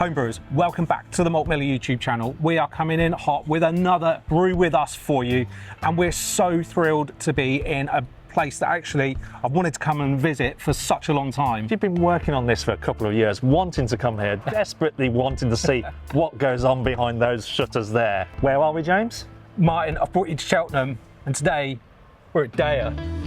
Homebrewers, welcome back to the Malt Miller YouTube channel. We are coming in hot with another Brew With Us for you, and we're so thrilled to be in a place that actually I've wanted to come and visit for such a long time. You've been working on this for a couple of years, wanting to come here, desperately wanting to see what goes on behind those shutters there. Where are we, James? Martin, I've brought you to Cheltenham, and today we're at DEYA.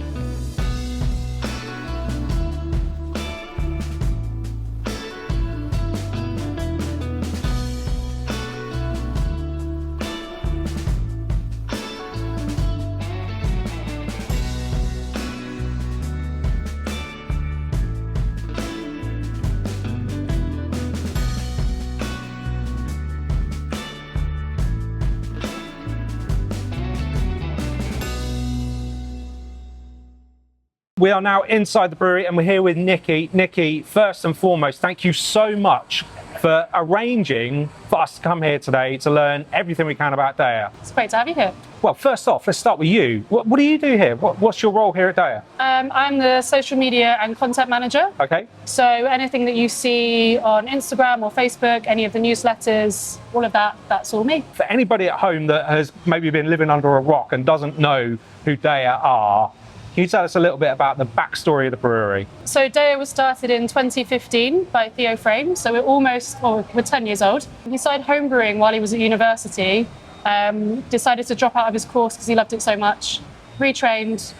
We are now inside the brewery and we're here with Nikki. Nikki, first and foremost, thank you so much for arranging for us to come here today to learn everything we can about DEYA. It's great to have you here. Well, first off, let's start with you. What do you do here? What's your role here at DEYA? I'm the social media and content manager. Okay. So anything that you see on Instagram or Facebook, any of the newsletters, all of that, that's all me. For anybody at home that has maybe been living under a rock and doesn't know who DEYA are, can you tell us a little bit about the backstory of the brewery? So DEYA was started in 2015 by Theo Frame, so we're 10 years old. He started homebrewing while he was at university, decided to drop out of his course because he loved it so much, retrained,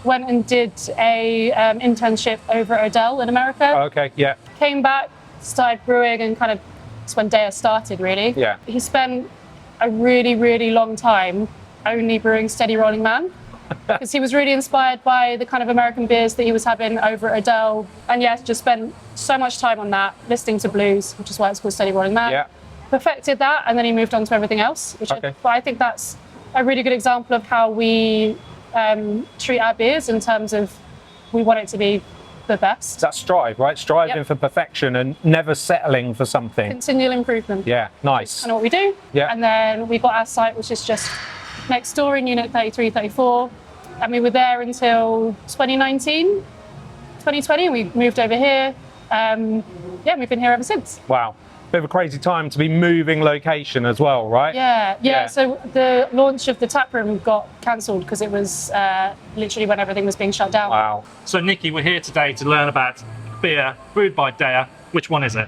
went and did a internship over at Odell in America. Oh, okay, yeah. Came back, started brewing, and kind of that's when DEYA started, really. Yeah. He spent a really, really long time only brewing Steady Rolling Man. Because he was really inspired by the kind of American beers that he was having over at Odell. And yes, just spent so much time on that, listening to blues, which is why it's called Steady Rolling Man. Yeah. Perfected that, and then he moved on to everything else. But I think that's a really good example of how we treat our beers in terms of we want it to be the best. That's strive, right? Striving for perfection and never settling for something. Continual improvement. Yeah, nice. I know what we do. Yeah. And then we've got our site, which is just next door in Unit 33, 34. And we were there until 2019, 2020, and we moved over here. We've been here ever since. Wow. Bit of a crazy time to be moving location as well, right? Yeah. So the launch of the taproom got cancelled because it was literally when everything was being shut down. Wow. So Nikki, we're here today to learn about beer brewed by DEYA. Which one is it?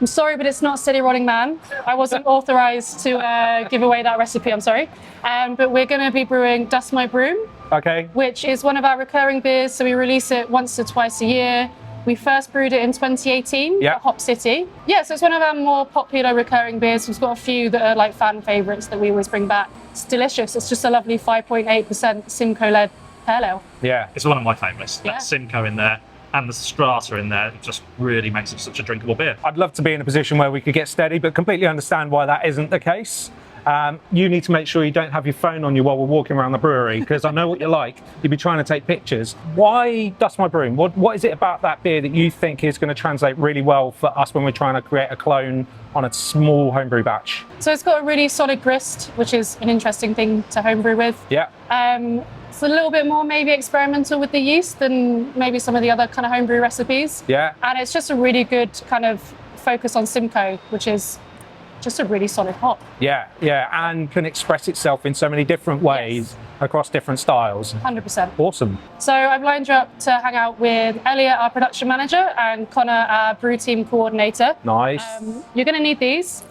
I'm sorry, but it's not Steady Rolling Man. I wasn't authorised to give away that recipe, I'm sorry. But we're going to be brewing Dust My Broom, Okay. which is one of our recurring beers. So we release it once or twice a year. We first brewed it in 2018 at Hop City. Yeah, so it's one of our more popular recurring beers. We've got a few that are like fan favourites that we always bring back. It's delicious. It's just a lovely 5.8% Simcoe-led pale ale. Yeah. It's one of my favourites. Yeah. That Simcoe in there and the strata in there just really makes it such a drinkable beer. I'd love to be in a position where we could get steady, but completely understand why that isn't the case. You need to make sure you don't have your phone on you while we're walking around the brewery, because I know what you're like. You'd be trying to take pictures. Why Dust My Broom? What is it about that beer that you think is going to translate really well for us when we're trying to create a clone on a small homebrew batch? So it's got a really solid grist, which is an interesting thing to homebrew with. Yeah. It's a little bit more maybe experimental with the yeast than maybe some of the other kind of homebrew recipes. Yeah. And it's just a really good kind of focus on Simcoe, which is just a really solid hop. Yeah, and can express itself in so many different ways across different styles. 100%. Awesome. So I've lined you up to hang out with Elliot, our production manager, and Connor, our brew team coordinator. Nice. You're going to need these.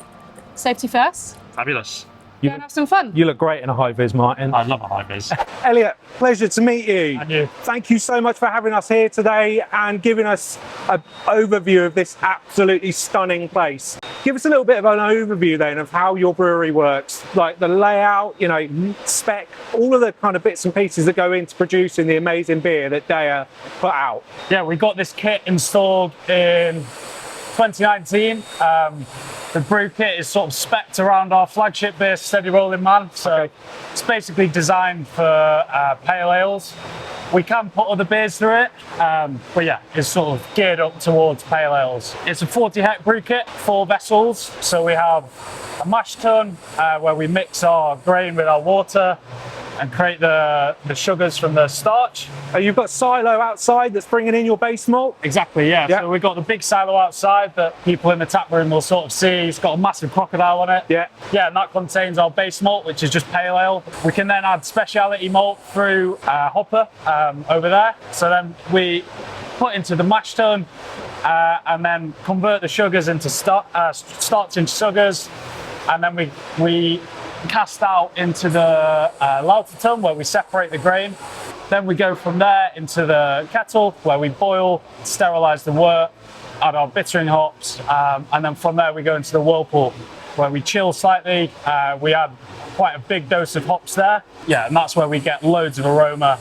Safety first. Fabulous. Go and have some fun. You look great in a high vis, Martin. I love a high vis. Elliot, pleasure to meet you. And you. Thank you so much for having us here today and giving us an overview of this absolutely stunning place. Give us a little bit of an overview then of how your brewery works, like the layout, spec, all of the kind of bits and pieces that go into producing the amazing beer that DEYA put out. Yeah, we got this kit installed in 2019. The brew kit is sort of specced around our flagship beer, Steady Rolling Man. So it's basically designed for pale ales. We can put other beers through it, but yeah, it's sort of geared up towards pale ales. It's a 40-hect brew kit, 4 vessels. So we have a mash tun where we mix our grain with our water. and create the sugars from the starch. You've got silo outside that's bringing in your base malt? Exactly, yeah. Yeah. So we've got the big silo outside that people in the tap room will sort of see. It's got a massive crocodile on it. Yeah. Yeah, and that contains our base malt, which is just pale ale. We can then add speciality malt through a hopper over there. So then we put into the mash tun and then convert the sugars into starch into sugars, and then we cast out into the lauter tun where we separate the grain. Then we go from there into the kettle where we boil, sterilize the wort, add our bittering hops, and then from there we go into the whirlpool where we chill slightly. We add quite a big dose of hops there. Yeah, and that's where we get loads of aroma,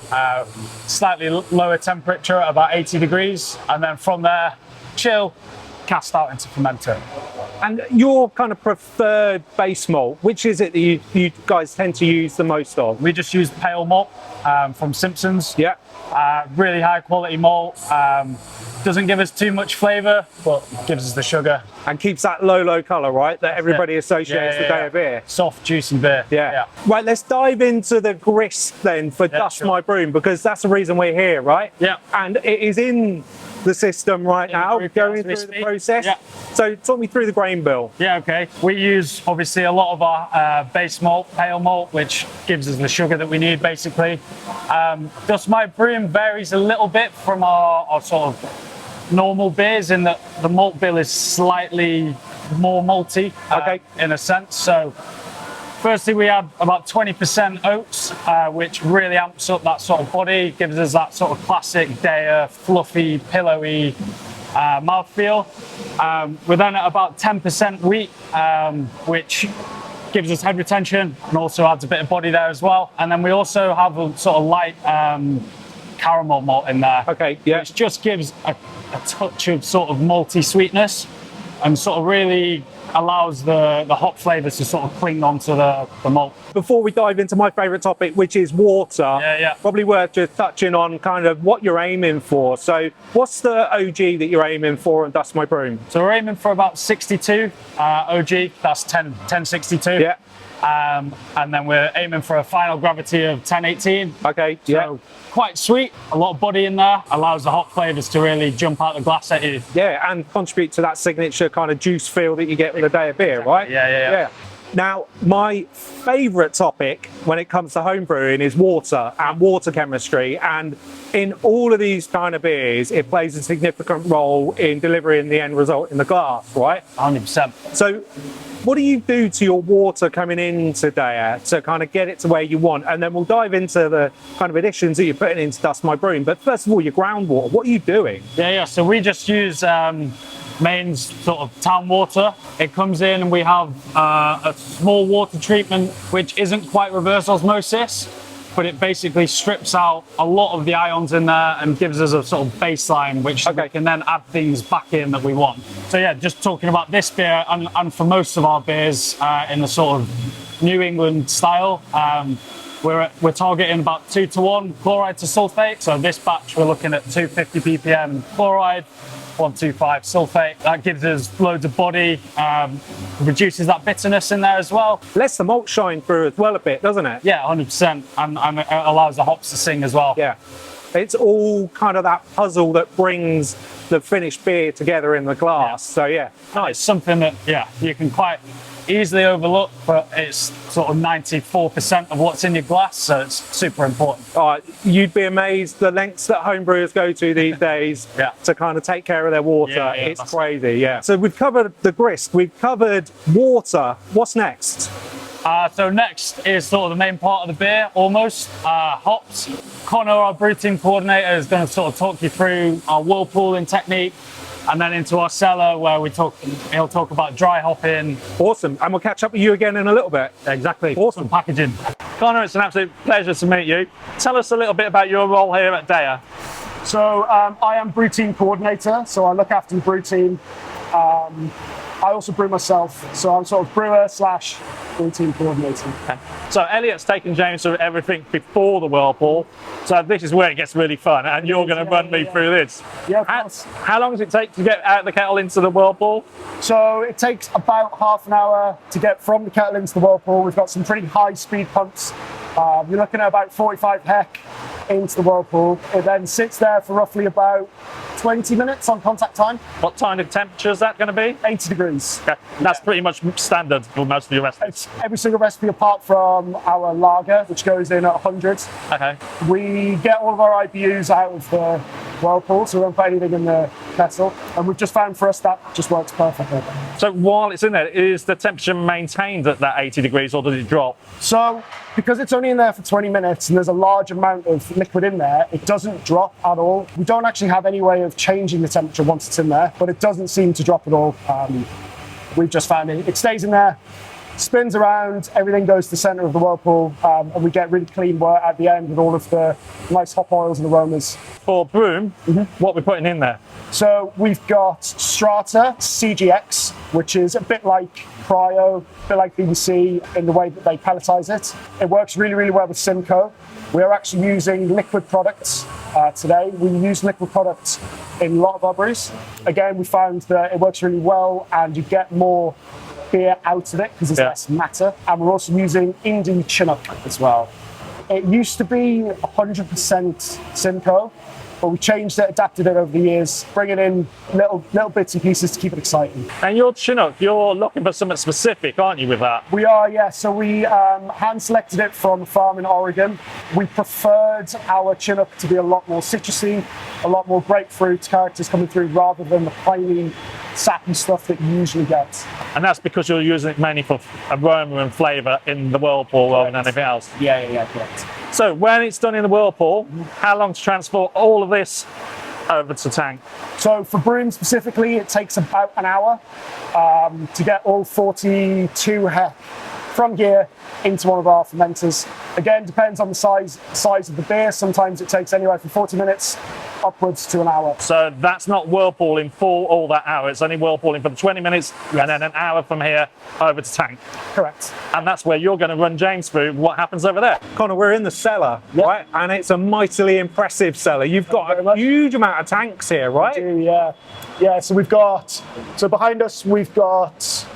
slightly lower temperature at about 80 degrees. And then from there, chill, cast out into fermenter. And your kind of preferred base malt, which is it that you guys tend to use the most of? We just use pale malt from Simpson's. Yeah. Really high quality malt. Doesn't give us too much flavour, but gives us the sugar. And keeps that low colour, right? That everybody associates with DEYA beer. Soft, juicy beer. Yeah. Right, let's dive into the grist then for Dust sure. My Broom, because that's the reason we're here, right? Yeah. And it is in the system right now, brew going as we through the speak. process. Yeah. So talk me through the grain bill. Yeah, okay. We use obviously a lot of our base malt, pale malt, which gives us the sugar that we need basically. Dust My Broom varies a little bit from our sort of normal beers in that the malt bill is slightly more malty in a sense. So firstly, we add about 20% oats, which really amps up that sort of body, gives us that sort of classic DEYA, fluffy, pillowy mouthfeel. We're then at about 10% wheat, which gives us head retention and also adds a bit of body there as well. And then we also have a sort of light caramel malt in there, which just gives a touch of sort of malty sweetness and sort of really allows the hop flavours to sort of cling onto the malt. Before we dive into my favourite topic, which is water, probably worth just touching on kind of what you're aiming for. So what's the OG that you're aiming for on Dust My Broom? So we're aiming for about 62 OG, that's 1062. Yeah. And then we're aiming for a final gravity of 1018. Okay, So quite sweet, a lot of body in there, allows the hop flavours to really jump out the glass at you. Yeah, and contribute to that signature kind of juice feel that you get with a DEYA beer, right? Yeah. Now, my favourite topic when it comes to home brewing is water and water chemistry. And in all of these kind of beers, it plays a significant role in delivering the end result in the glass, right? 100%. So what do you do to your water coming into DEYA to kind of get it to where you want? And then we'll dive into the kind of additions that you're putting into Dust My Broom. But first of all, your groundwater, what are you doing? Yeah. So we just use mains sort of town water. It comes in and we have a small water treatment which isn't quite reverse osmosis, but it basically strips out a lot of the ions in there and gives us a sort of baseline which we can then add things back in that we want. So yeah, just talking about this beer and for most of our beers in the sort of New England style, we're targeting about 2-to-1 chloride to sulfate. So this batch we're looking at 250 ppm chloride, 125 sulfate. That gives us loads of body, reduces that bitterness in there as well. Lets the malt shine through as well a bit, doesn't it? Yeah, 100%, and it allows the hops to sing as well. Yeah, it's all kind of that puzzle that brings the finished beer together in the glass. So yeah, nice. It's something that you can quite easily overlook, but it's sort of 94% of what's in your glass, so it's super important. You'd be amazed the lengths that homebrewers go to these days to kind of take care of their water. It's crazy. So we've covered the grist, we've covered water. What's next? So next is sort of the main part of the beer, almost, hops. Connor, our brew team coordinator, is going to sort of talk you through our whirlpooling technique, and then into our cellar where he'll talk about dry hopping. Awesome, and we'll catch up with you again in a little bit. Exactly. Awesome. Packaging. Connor, it's an absolute pleasure to meet you. Tell us a little bit about your role here at DEYA. So I am brew team coordinator, so I look after the brew team. I also brew myself, so I'm sort of brewer / brew team coordinator. Okay. So Elliot's taken James through everything before the whirlpool, so this is where it gets really fun, and you're going to run me through this. Yeah, of course. How long does it take to get out of the kettle into the whirlpool? So it takes about half an hour to get from the kettle into the whirlpool. We've got some pretty high speed pumps You're looking at about 45 hec into the Whirlpool. It then sits there for roughly about 20 minutes on contact time. What kind of temperature is that going to be? 80 degrees. Okay. That's pretty much standard for most of your recipes. It's every single recipe apart from our lager, which goes in at 100. Okay. We get all of our IBUs out of the Whirlpool, so we don't put anything in the kettle. And we've just found for us that just works perfectly. So while it's in there, is the temperature maintained at that 80 degrees or does it drop? So, because it's only in there for 20 minutes and there's a large amount of liquid in there, it doesn't drop at all. We don't actually have any way of changing the temperature once it's in there, but it doesn't seem to drop at all. We've just found it stays in there, spins around, everything goes to the center of the Whirlpool, and we get really clean wort at the end with all of the nice hop oils and aromas. For Broom, what we're putting in there? So we've got Strata CGX, which is a bit like Cryo, a bit like BBC in the way that they pelletize it. It works really, really well with Simcoe. We're actually using liquid products today. We use liquid products in a lot of our brews. Again, we found that it works really well and you get more beer out of it because there's less matter. And we're also using Indie Chinook as well. It used to be 100% Simcoe, but we changed it, adapted it over the years, bringing in little bits and pieces to keep it exciting. And your Chinook, you're looking for something specific, aren't you, with that? We are, yeah. So we hand selected it from a farm in Oregon. We preferred our Chinook to be a lot more citrusy, a lot more grapefruit characters coming through rather than the piney, sappy stuff that you usually get. And that's because you're using it mainly for aroma and flavour in the Whirlpool rather than anything else? Yeah, correct. So when it's done in the Whirlpool, how long to transport all of this over to tank? So for Broom specifically, it takes about an hour to get all 42 hec from here into one of our fermenters. Again, depends on the size of the beer. Sometimes it takes anywhere from 40 minutes upwards to an hour. So that's not whirlpooling for all that hour. It's only whirlpooling for the 20 minutes and then an hour from here over to tank. Correct. And that's where you're going to run James through what happens over there. Connor, we're in the cellar, right? And it's a mightily impressive cellar. You've got a huge amount of tanks here, right? We do, yeah. Yeah, so behind us we've got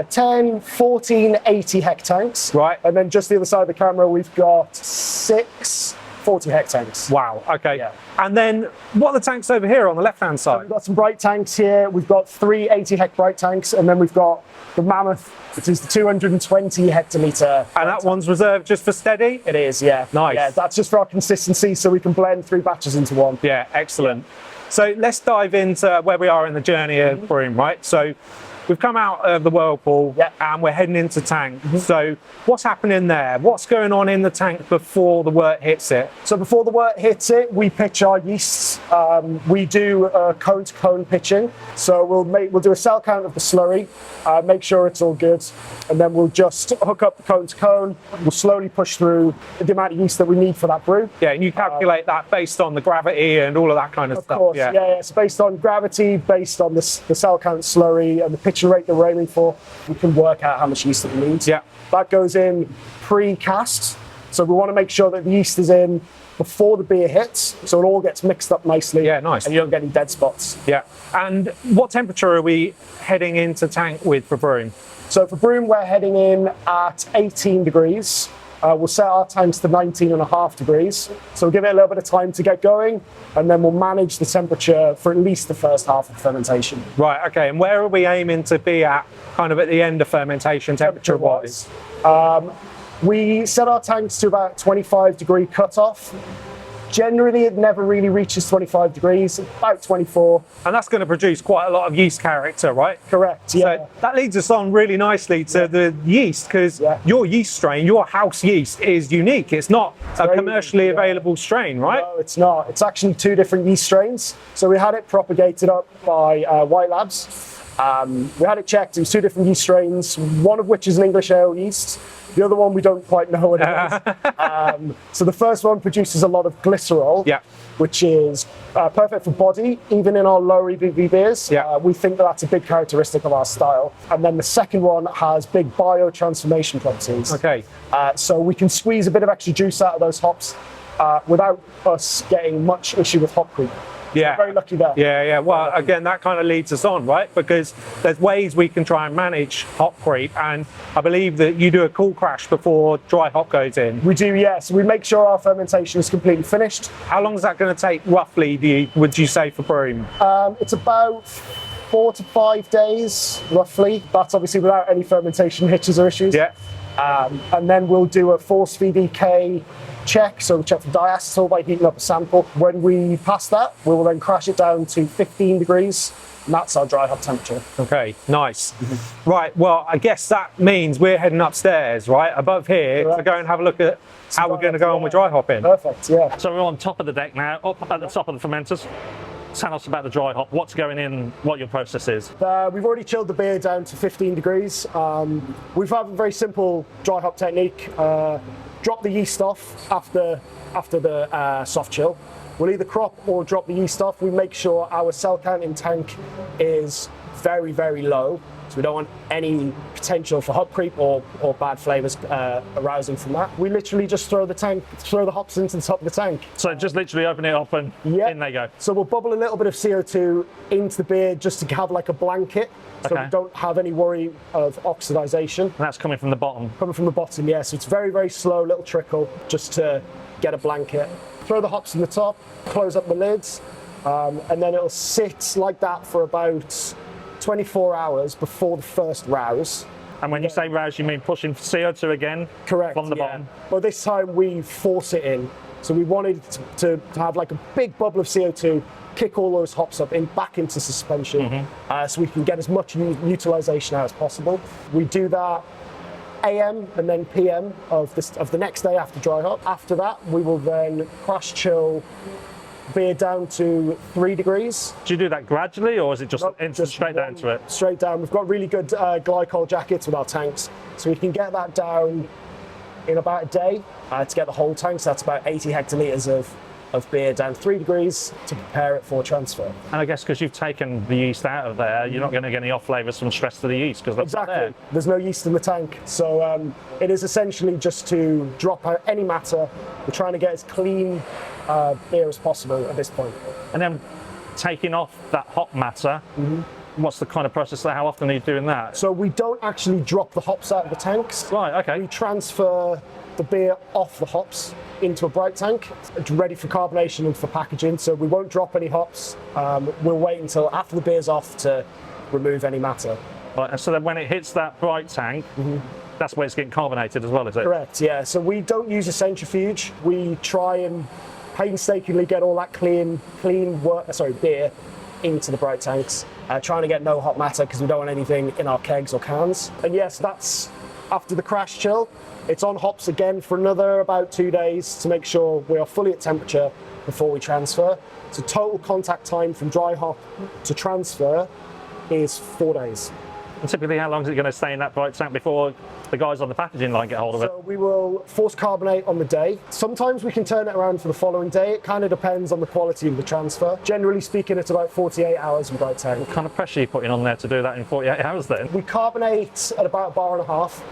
10, 14, 80 hec tanks. Right. And then just the other side of the camera, we've got 6 40 hec tanks. Wow, okay. Yeah. And then what are the tanks over here on the left-hand So side? we've got some bright tanks here. We've got 3 80 hec bright tanks, and then we've got the Mammoth, which is the 220 hectolitre. And that one's reserved just for steady? It is, yeah. Nice. Yeah, that's just for our consistency, so we can blend 3 batches into one. Yeah, excellent. So let's dive into where we are in the journey of Broom, right? So we've come out of the Whirlpool and we're heading into tank. So what's happening there? What's going on in the tank before the wort hits it? So before the wort hits it, we pitch our yeasts. We do cone-to-cone pitching. So we'll do a cell count of the slurry, make sure it's all good, and then we'll just hook up the cone-to-cone. We'll slowly push through the amount of yeast that we need for that brew. Yeah, and you calculate that based on the gravity and all of that kind of stuff. Of course, yeah. So based on gravity, based on the cell count slurry and the pitching rate that we're aiming for, we can work out how much yeast that we need. Yeah. That goes in pre-cast. So we want to make sure that the yeast is in before the beer hits, so it all gets mixed up nicely. Yeah, nice. And you don't get any dead spots. Yeah. And what temperature are we heading into tank with for Broom? So for Broom, we're heading in at 18 degrees. We'll set our tanks to 19.5 degrees. So we'll give it a little bit of time to get going, and then we'll manage the temperature for at least the first half of fermentation. Right, okay. And where are we aiming to be at, kind of at the end of fermentation temperature-wise? We set our tanks to about 25 degree cutoff. Generally, it never really reaches 25 degrees, about 24. And that's going to produce quite a lot of yeast character, right? Correct, yeah. So that leads us on really nicely to the yeast, because your yeast strain, your house yeast, is unique. It's not a commercially available strain, right? No, it's not. It's actually 2 different yeast strains. So we had it propagated up by White Labs. We had it checked. It was 2 different yeast strains, one of which is an English ale yeast. The other one, we don't quite know what it is. So the first one produces a lot of glycerol, which is perfect for body, even in our lower EBV beers. We think that that's a big characteristic of our style. And then the second one has big biotransformation properties. Okay. So we can squeeze a bit of extra juice out of those hops without us getting much issue with hop creep. Yeah. We're very lucky there. Yeah. Well, again, that kind of leads us on, right? Because there's ways we can try and manage hop creep, and I believe that you do a cool crash before dry hop goes in. We do, yes. We make sure our fermentation is completely finished. How long is that going to take, roughly, would you say, for Broom? It's about 4 to 5 days, roughly. That's obviously without any fermentation hitches or issues. Yeah. And then we'll do a force VDK check, so we check for diacetyl by heating up a sample. When we pass that, we will then crash it down to 15 degrees, and that's our dry hop temperature. Okay, nice. Right, well, I guess that means we're heading upstairs, right, above here, to go and have a look at how we're going to go on with dry hopping. Perfect, yeah. So we're on top of the deck now, up at the top of the fermenters. Tell us about the dry hop, what's going in, what your process is. We've already chilled the beer down to 15 degrees. We've had a very simple dry hop technique. Drop the yeast off after the soft chill. We'll either crop or drop the yeast off. We make sure our cell count in tank is very, very low. So we don't want any potential for hop creep or bad flavours arising from that. We literally just throw the hops into the top of the tank. So just literally open it up and in they go. So we'll bubble a little bit of CO2 into the beer just to have like a blanket, so we don't have any worry of oxidization. And that's coming from the bottom? Coming from the bottom, yeah. So it's very, very slow, little trickle, just to get a blanket. Throw the hops in the top, close up the lids, and then it'll sit like that for about 24 hours before the first rouse. And when you say rouse, you mean pushing CO2 again? Correct, from the bottom? But this time we force it in. So we wanted to have like a big bubble of CO2, kick all those hops up back into suspension, so we can get as much utilization out as possible. We do that AM and then PM of the next day after dry hop. After that, we will then crash chill beer down to 3 degrees. Do you do that gradually, or is it just straight down to it? Straight down. We've got really good glycol jackets with our tanks, so we can get that down in about a day to get the whole tank. So that's about 80 hectolitres of beer down 3 degrees to prepare it for transfer. And I guess because you've taken the yeast out of there, you're not going to get any off flavours from stress to the yeast, because that's exactly. not there. There's no yeast in the tank, so it is essentially just to drop out any matter. We're trying to get as clean beer as possible at this point. And then taking off that hop matter, what's the kind of process there? How often are you doing that? So we don't actually drop the hops out of the tanks. Right, okay. We transfer the beer off the hops into a bright tank. It's ready for carbonation and for packaging, so we won't drop any hops. We'll wait until after the beer's off to remove any matter. Right, and so then when it hits that bright tank, that's where it's getting carbonated as well, is it? Correct, yeah. So we don't use a centrifuge. We try and painstakingly get all that clean beer into the bright tanks, trying to get no hot matter because we don't want anything in our kegs or cans. And yes, that's after the crash chill. It's on hops again for another about 2 days to make sure we are fully at temperature before we transfer. So total contact time from dry hop to transfer is 4 days. And typically, how long is it going to stay in that bright tank before the guys on the packaging line get hold of it? So we will force carbonate on the day. Sometimes we can turn it around for the following day. It kind of depends on the quality of the transfer. Generally speaking, it's about 48 hours in bright tank. What kind of pressure are you putting on there to do that in 48 hours then? We carbonate at about 1.5 bars,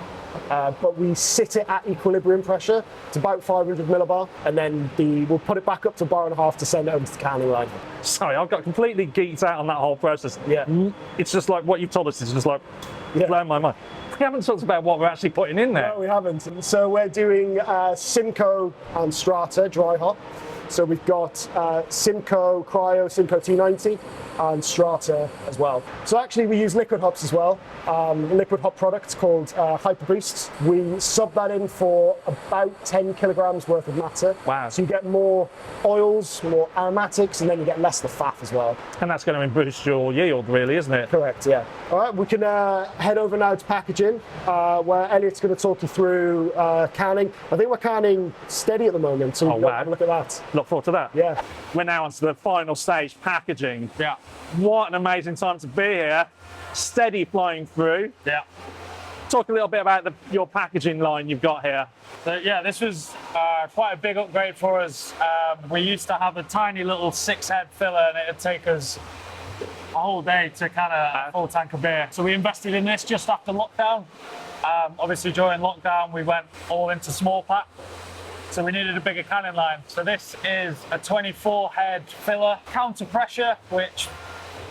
but we sit it at equilibrium pressure. It's about 500 millibar, and then we'll put it back up to 1.5 bars to send it over to the canning line. Sorry, I've got completely geeked out on that whole process. Yeah. It's just like what you've told us is just like blowing my mind. We haven't talked about what we're actually putting in there. No, we haven't. So we're doing Simcoe and Strata dry hop. So we've got Simcoe Cryo, Simcoe T90, and Strata as well. So actually we use liquid hops as well, liquid hop products called Hyper Boosts. We sub that in for about 10 kilograms worth of matter. Wow. So you get more oils, more aromatics, and then you get less of the fat as well. And that's going to boost your yield, really, isn't it? Correct, yeah. All right, we can head over now to packaging, where Elliot's going to talk you through canning. I think we're canning steady at the moment, so we can have a look at that. Look forward to that. Yeah. We're now on to the final stage, packaging. Yeah. What an amazing time to be here. Steady flying through. Yeah. Talk a little bit about your packaging line you've got here. So yeah, this was quite a big upgrade for us. We used to have a tiny little 6-head filler, and it'd take us a whole day to kind of full tank of beer. So we invested in this just after lockdown. Obviously during lockdown, we went all into small pack. So we needed a bigger canning line. So this is a 24 head filler, counter pressure, which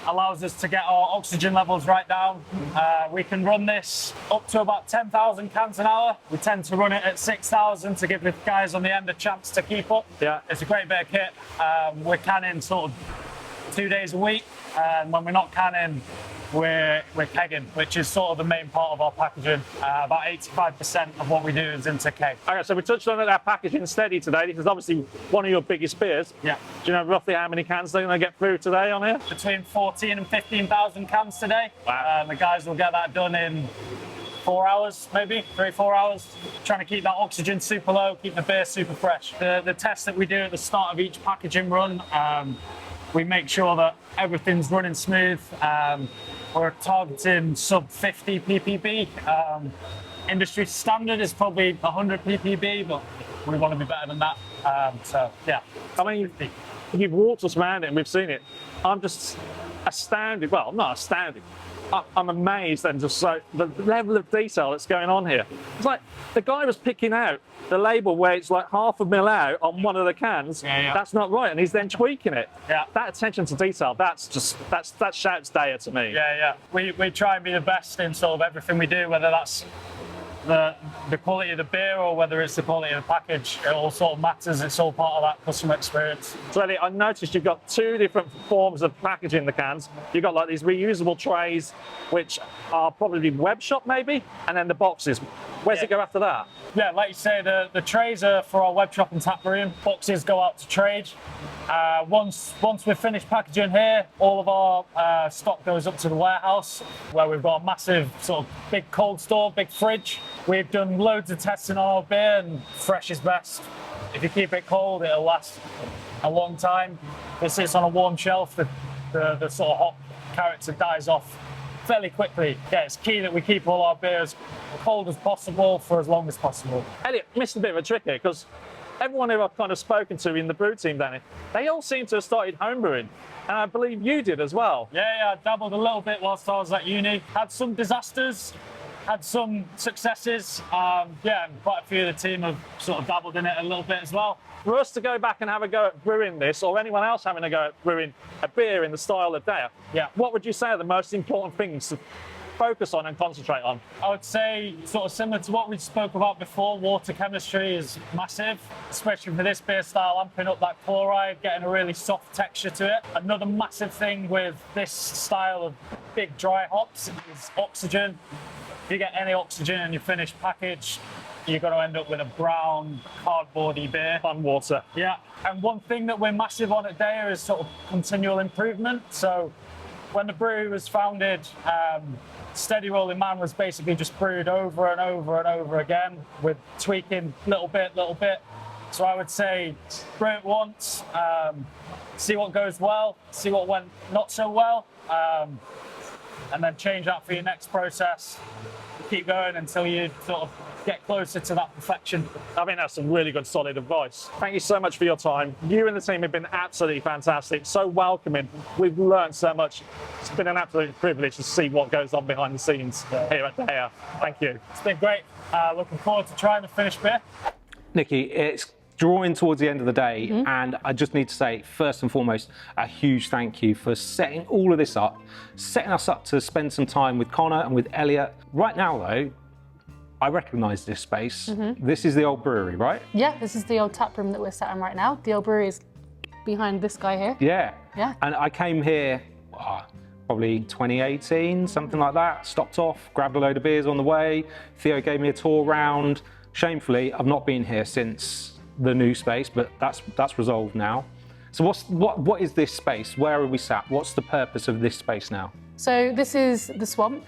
allows us to get our oxygen levels right down. We can run this up to about 10,000 cans an hour. We tend to run it at 6,000 to give the guys on the end a chance to keep up. Yeah. It's a great bit of kit. We're canning sort of 2 days a week, and when we're not canning, we're kegging, which is sort of the main part of our packaging. About 85% of what we do is into keg. Okay, so we touched on our packaging steady today. This is obviously one of your biggest beers. Yeah. Do you know roughly how many cans they're going to get through today on here? Between 14 and 15,000 cans today. Wow. The guys will get that done in 4 hours, maybe 3-4 hours. Trying to keep that oxygen super low, keep the beer super fresh. The test that we do at the start of each packaging run, we make sure that everything's running smooth. We're targeting sub 50 ppb. Industry standard is probably 100 ppb, but we want to be better than that. So yeah, I mean, you've walked us around it and we've seen it. I'm just astounded. Well, I'm not astounded. I'm amazed and just so the level of detail that's going on here. It's like the guy was picking out the label where it's like 0.5 ml out on one of the cans. Yeah. That's not right, and he's then tweaking it. Yeah. That attention to detail, that shouts DEYA to me. Yeah. We try and be the best in sort of everything we do, whether that's the quality of the beer or whether it's the quality of the package. It all sort of matters. It's all part of that customer experience. So Elliot, I noticed you've got 2 different forms of packaging the cans. You've got like these reusable trays, which are probably web shop maybe, and then the boxes. Where's it go after that? Yeah, like you say, the trays are for our web shop and taproom. Boxes go out to trade. Once we've finished packaging here, all of our stock goes up to the warehouse, where we've got a massive sort of big cold store, big fridge. We've done loads of testing on our beer, and fresh is best. If you keep it cold, it'll last a long time. It sits on a warm shelf. The sort of hot character dies off fairly quickly. Yeah, it's key that we keep all our beers cold as possible for as long as possible. Elliot, missed a bit of a trick here, because everyone who I've kind of spoken to in the brew team down here, they all seem to have started homebrewing. And I believe you did as well. Yeah, I dabbled a little bit whilst I was at uni. Had some disasters, had some successes. And quite a few of the team have sort of dabbled in it a little bit as well. For us to go back and have a go at brewing this, or anyone else having a go at brewing a beer in the style of DEYA, what would you say are the most important things to focus on and concentrate on? I would say, sort of similar to what we spoke about before, water chemistry is massive, especially for this beer style, amping up that chloride, getting a really soft texture to it. Another massive thing with this style of big dry hops is oxygen. If you get any oxygen in your finished package, you're going to end up with a brown, cardboardy beer. Fun water. Yeah, and one thing that we're massive on at DEYA is sort of continual improvement. So when the brewery was founded, Steady Rolling Man was basically just brewed over and over and over again with tweaking little bit. So I would say brew it once, see what goes well, see what went not so well, and then change that for your next process. Keep going until you sort of get closer to that perfection. I think that's some really good, solid advice. Thank you so much for your time. You and the team have been absolutely fantastic, so welcoming. We've learned so much. It's been an absolute privilege to see what goes on behind the scenes here at DEYA. Thank you. It's been great. Looking forward to trying the finished beer. Nikki, it's drawing towards the end of the day, and I just need to say, first and foremost, a huge thank you for setting all of this up, setting us up to spend some time with Connor and with Elliot. Right now, though, I recognise this space. This is the old brewery, right? Yeah, this is the old tap room that we're sat in right now. The old brewery is behind this guy here. Yeah. And I came here probably 2018, something like that. Stopped off, grabbed a load of beers on the way. Theo gave me a tour round. Shamefully, I've not been here since the new space, but that's resolved now. So what is this space? Where are we sat? What's the purpose of this space now? So this is the Swamp.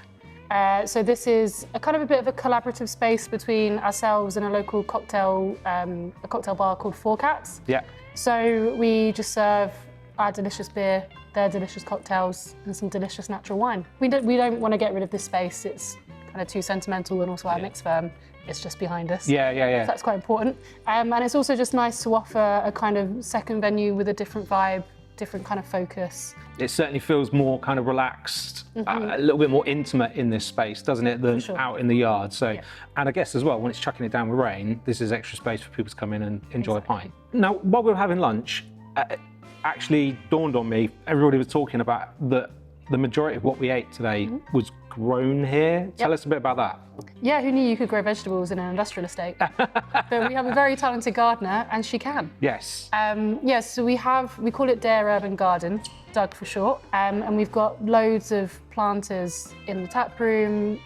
So this is a kind of a bit of a collaborative space between ourselves and a local cocktail bar called Four Cats. Yeah. So we just serve our delicious beer, their delicious cocktails, and some delicious natural wine. We don't want to get rid of this space. It's kind of too sentimental, and also our mix firm is just behind us. Yeah. So that's quite important. And it's also just nice to offer a kind of second venue with a different vibe different kind of focus. It certainly feels more kind of relaxed, a little bit more intimate in this space, doesn't it, than sure. out in the yard. So, Yeah. and I guess as well, when it's chucking it down with rain, this is extra space for people to come in and enjoy a pint. Now, while we were having lunch, it actually dawned on me, everybody was talking about that the majority of what we ate today was grown here. Tell us a bit about that. Yeah, who knew you could grow vegetables in an industrial estate? But we have a very talented gardener, and she can. Yes. So we call it DEYA Urban Garden, DUG for short, and we've got loads of planters in the taproom,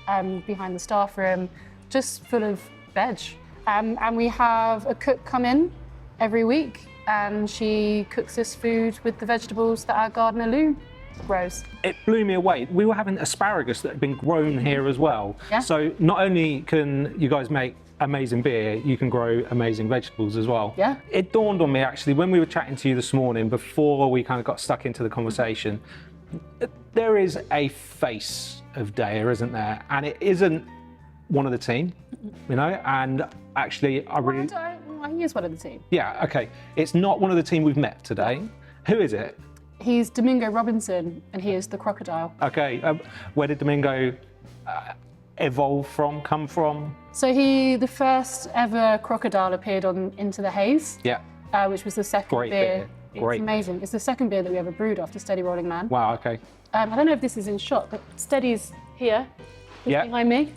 behind the staff room, just full of veg. And we have a cook come in every week, and she cooks us food with the vegetables that our gardener Lou grows. It blew me away. We were having asparagus that had been grown here as well. Yeah. So not only can you guys make amazing beer, you can grow amazing vegetables as well. Yeah. It dawned on me actually when we were chatting to you this morning before we kind of got stuck into the conversation, there is a face of DEYA, isn't there? And it isn't one of the team, you know, and actually He is one of the team. yeah, okay. It's not one of the team we've met today. Who is it? He's Domingo Robinson, and he is the crocodile. Okay, where did Domingo come from? So the first ever crocodile appeared on Into the Haze, Yeah. which was the second Great beer. beer. Great. It's amazing. It's the second beer that we ever brewed after Steady Rolling Man. Wow, okay. I don't know if this is in shot, but Steady's here, just Yeah. behind me.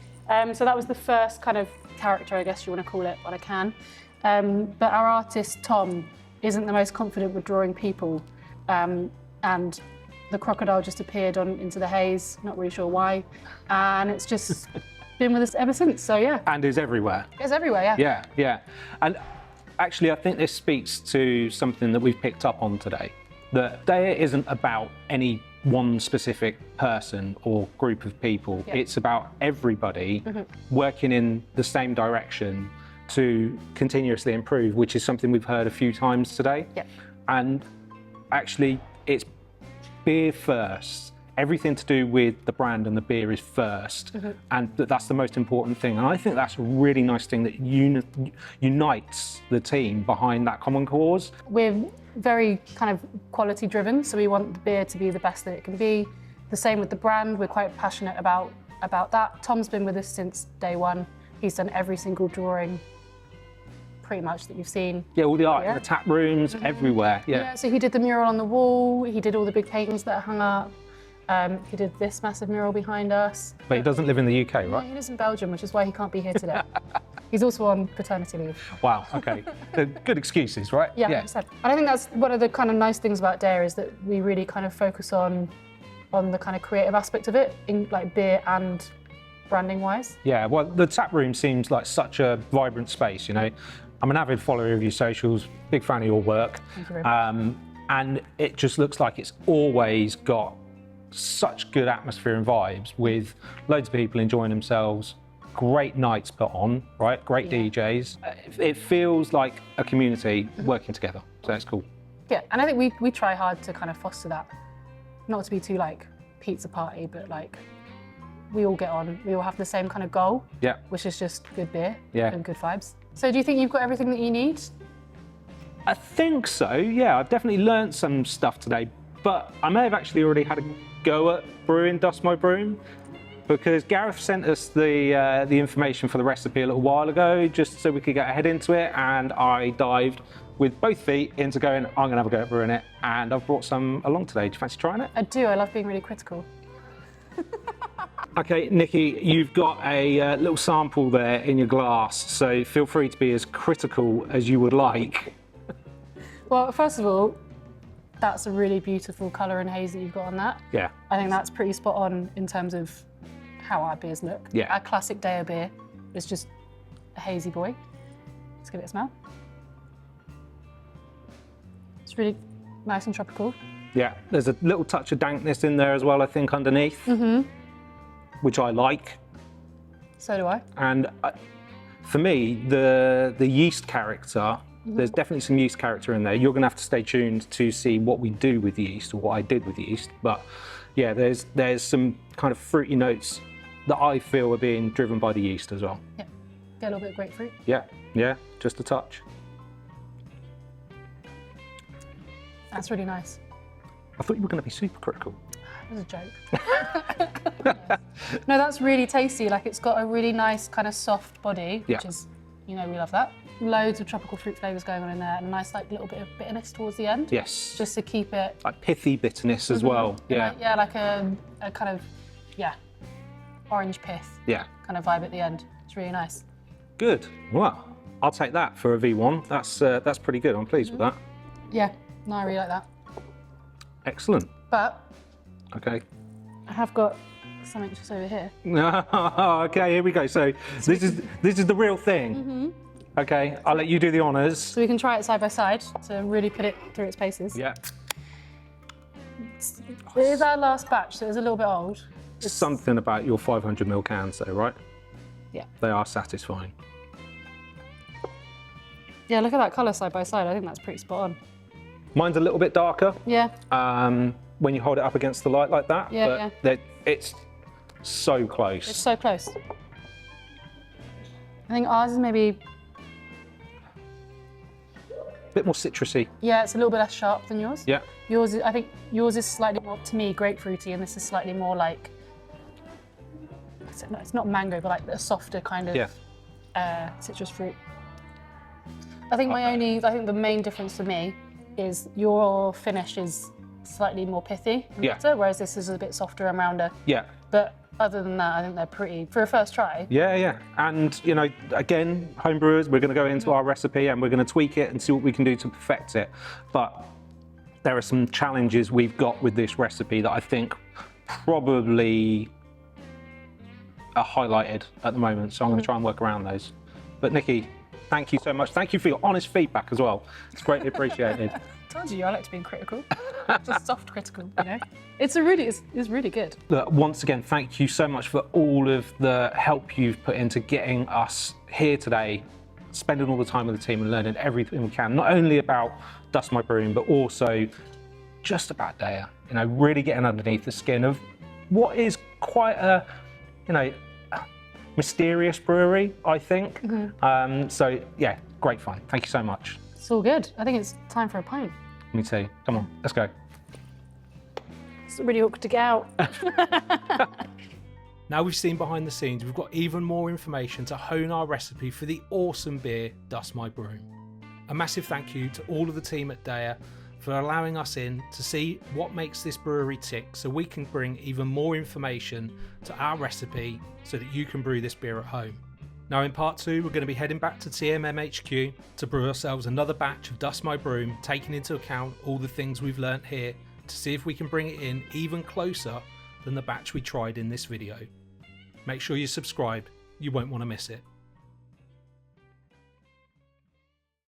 So that was the first kind of character, I guess you want to call it, what I can. But our artist, Tom, isn't the most confident with drawing people. And the crocodile just appeared on Into the Haze, not really sure why. And it's just been with us ever since, so yeah. And is everywhere. It's everywhere, yeah. Yeah, yeah. And actually, I think this speaks to something that we've picked up on today. That DEYA isn't about any one specific person or group of people. Yeah. It's about everybody working in the same direction to continuously improve, which is something we've heard a few times today. Yeah. And actually, it's beer first. Everything to do with the brand and the beer is first, and that's the most important thing. And I think that's a really nice thing that unites the team behind that common cause. We're very kind of quality driven, so we want the beer to be the best that it can be. The same with the brand, we're quite passionate about that. Tom's been with us since day one. He's done every single drawing pretty much that you've seen. Yeah, all the art in Yeah. the tap rooms, everywhere. Yeah. So he did the mural on the wall, he did all the big paintings that are hung up. He did this massive mural behind us. But he doesn't live in the UK, Yeah, right? he lives in Belgium, which is why he can't be here today. He's also on paternity leave. Wow, okay. They're good excuses, right? Yeah, 100%. And I think that's one of the kind of nice things about DEYA is that we really kind of focus on the kind of creative aspect of it, in like beer and branding wise. Yeah, well, the tap room seems like such a vibrant space, you know. I'm an avid follower of your socials, big fan of your work. Thank you very much. And it just looks like it's always got such good atmosphere and vibes with loads of people enjoying themselves, great nights put on, right? Great Yeah. DJs. It feels like a community working together, so it's cool. Yeah, and I think we try hard to kind of foster that. Not to be too like pizza party, but like we all get on, we all have the same kind of goal, Yeah, which is just good beer Yeah. and good vibes. So do you think you've got everything that you need? I think so, yeah. I've definitely learned some stuff today, but I may have actually already had a go at brewing Dust My Broom, because Gareth sent us the information for the recipe a little while ago, just so we could get ahead into it, and I dived with both feet into going, I'm gonna have a go at brewing it, and I've brought some along today. Do you fancy trying it? I do, I love being really critical. Okay, Nikki, you've got a little sample there in your glass, so feel free to be as critical as you would like. Well, first of all, that's a really beautiful colour and haze that you've got on that. Yeah, I think that's pretty spot on in terms of how our beers look. Yeah. Our classic DEYA beer is just a hazy boy. Let's give it a smell. It's really nice and tropical. yeah. There's a little touch of dankness in there as well, I think, underneath, which I like. So do I. And for me, the yeast character, there's definitely some yeast character in there. You're going to have to stay tuned to see what we do with yeast, or what I did with yeast. But yeah, there's some kind of fruity notes that I feel are being driven by the yeast as well. Yeah. Get a little bit of grapefruit. Yeah, yeah, just a touch. That's really nice. I thought you were going to be super critical. It was a joke. No, that's really tasty. Like it's got a really nice kind of soft body, Yeah. which is, you know, we love that. Loads of tropical fruit flavours going on in there, and a nice like little bit of bitterness towards the end. Yes. Just to keep it. Like pithy bitterness as well. Yeah. Like a kind of, orange pith Yeah. kind of vibe at the end. It's really nice. Good. Well, I'll take that for a V1. That's pretty good. I'm pleased with that. Yeah, no, I really like that. Excellent. But Okay. I have got something just over here. Okay, here we go. So this is the real thing. Okay, I'll let you do the honours. So we can try it side by side to really put it through its paces. Yeah. It is our last batch, so it's a little bit old. Something about your 500ml cans though, right? Yeah. They are satisfying. Yeah, look at that colour side by side. I think that's pretty spot on. Mine's a little bit darker. Yeah. When you hold it up against the light like that. Yeah, but it's so close. It's so close. I think ours is maybe, A bit more citrusy. yeah, it's a little bit less sharp than yours. Yeah. Yours, I think yours is slightly more, to me, grapefruity, and this is slightly more like, it's not mango, but like a softer kind of citrus fruit. I think I think the main difference for me is your finish is slightly more pithy and bitter, whereas this is a bit softer and rounder. Yeah. But other than that, I think they're pretty, for a first try. Yeah. And, you know, again, homebrewers, we're going to go into our recipe and we're going to tweak it and see what we can do to perfect it. But there are some challenges we've got with this recipe that I think probably are highlighted at the moment. So I'm going to try and work around those. But Nikki, thank you so much. Thank you for your honest feedback as well. It's greatly appreciated. Told you I like to be critical. Just soft critical, you know. It's really good. Look, once again, thank you so much for all of the help you've put into getting us here today, spending all the time with the team and learning everything we can, not only about Dust My Broom, but also just about DEYA. You know, really getting underneath the skin of what is quite a, you know, mysterious brewery, I think. So yeah, great fun. Thank you so much. It's all good. I think it's time for a pint. Me too. Come on, let's go. It's really awkward to get out. Now we've seen behind the scenes, we've got even more information to hone our recipe for the awesome beer, Dust My Broom. A massive thank you to all of the team at DEYA for allowing us in to see what makes this brewery tick so we can bring even more information to our recipe so that you can brew this beer at home. Now in part 2, we're going to be heading back to TMMHQ to brew ourselves another batch of Dust My Broom, taking into account all the things we've learnt here to see if we can bring it in even closer than the batch we tried in this video. Make sure you're subscribed, you won't want to miss it.